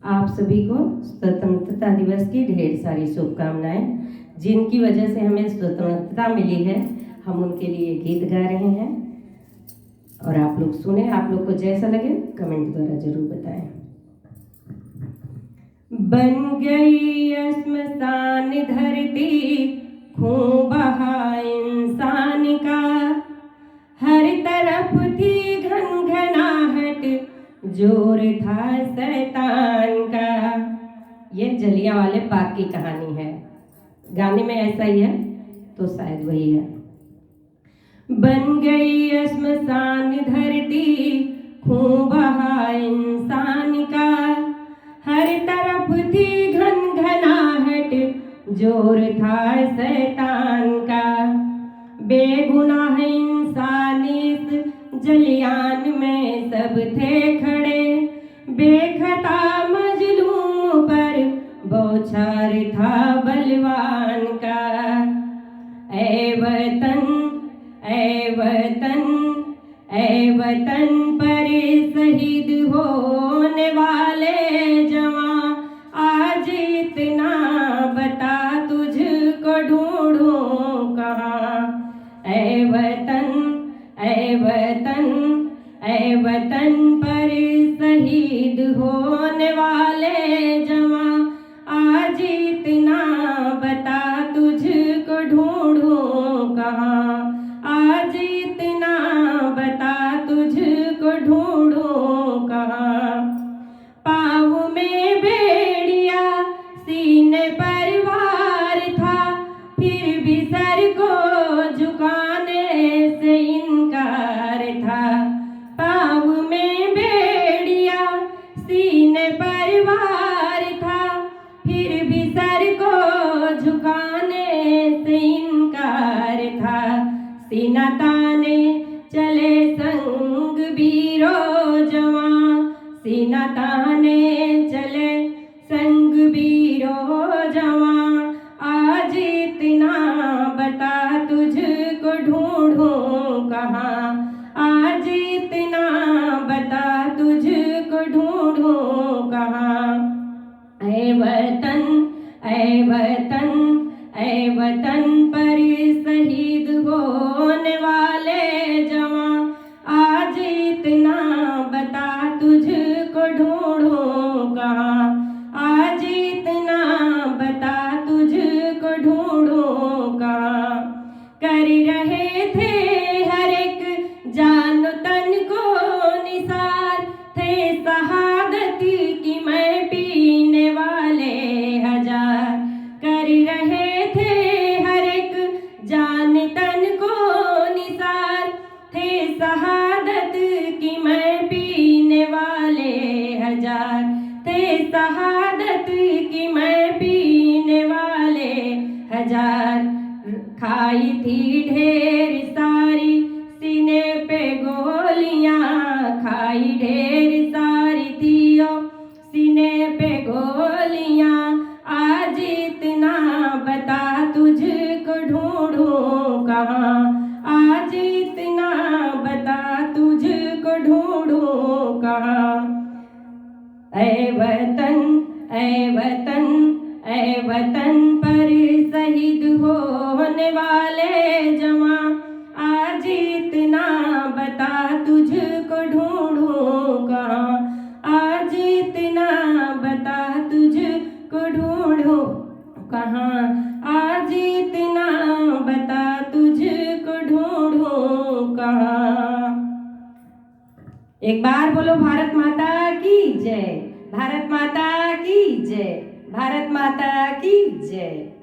आप सभी को स्वतंत्रता दिवस की ढेर सारी शुभकामनाएं। जिनकी वजह से हमें स्वतंत्रता मिली है, हम उनके लिए गीत गा रहे हैं और आप लोग सुने। आप लोग को जैसा लगे कमेंट द्वारा जरूर बताएं। बन गई श्मशान धरती, खून बहा इंसान का, हर तरफ थी घनघनाहट, जोर था शैतान का। ये जलियांवाले बाग की कहानी है, गाने में ऐसा ही है तो शायद वही है। बन गई श्मशान धरती, खून बहा इंसान का, हर तरफ थी घनघनाहट, जोर था शैतान का। बेगुनाह इंसान इस जलियान में सब थे खड़े, बेखता मजलूम पर बौछार था बलवान का। ऐ वतन, ऐ वतन, ऐ वतन पर शहीद होने वाले जवां, आज इतना बता तुझको ढूंढूं कहाँ। ऐ वतन, ऐ वतन, ऐ वतन पर शहीद होने वाले जवां, आज इतना बता तुझको ढूंढूं कहाँ। आज इतना बता तुझको ढूंढूं कहाँ। पाँव में बेड़िया सीने पर वार था, फिर भी सर को झुकाने से इनकार था। पाँव में बेड़िया सीने पर वार था, फिर भी सर को झुकाने से इनकार था। सीना ताने चले संग वीरों जवां, सीना ताने चले संग वीरों जवां, आज इतना बता तुझको ढूंढूं कहाँ। आज इतना बता तुझको ढूंढूं कहाँ। ऐ वतन, ऐ वतन, ऐ वतन पर शहीद होने वाले जवां, आज इतना बता तुझको ढूंढूं कहाँ। आज इतना बता तुझको ढूंढूं कहाँ। कर रहे थे हर एक जान तन को निसार, थे शहादत की मैं पीने वाले हजार। कर रहे थे हर एक जान तन को निसार, थे शहादत की मैं पीने वाले हजार। थे शहादत की मैं पीने वाले हजार। खाई थी ढेर सारी सीने पे गोलियां, खाई ढेर सारी थी ओ सीने पे गोलियां, आज इतना बता तुझको ढूंढूं कहाँ। आज इतना बता तुझको ढूंढूं कहाँ। ऐ वतन, ऐ वतन, ऐ वतन पर शहीद होने वाले जवां, आज इतना बता तुझको ढूंढूं कहाँ। आज इतना बता तुझको ढूंढूं कहाँ। आज इतना बता तुझको ढूंढूं कहाँ। एक बार बोलो भारत माता की जय, भारत माता की जय, भारत माता की जय।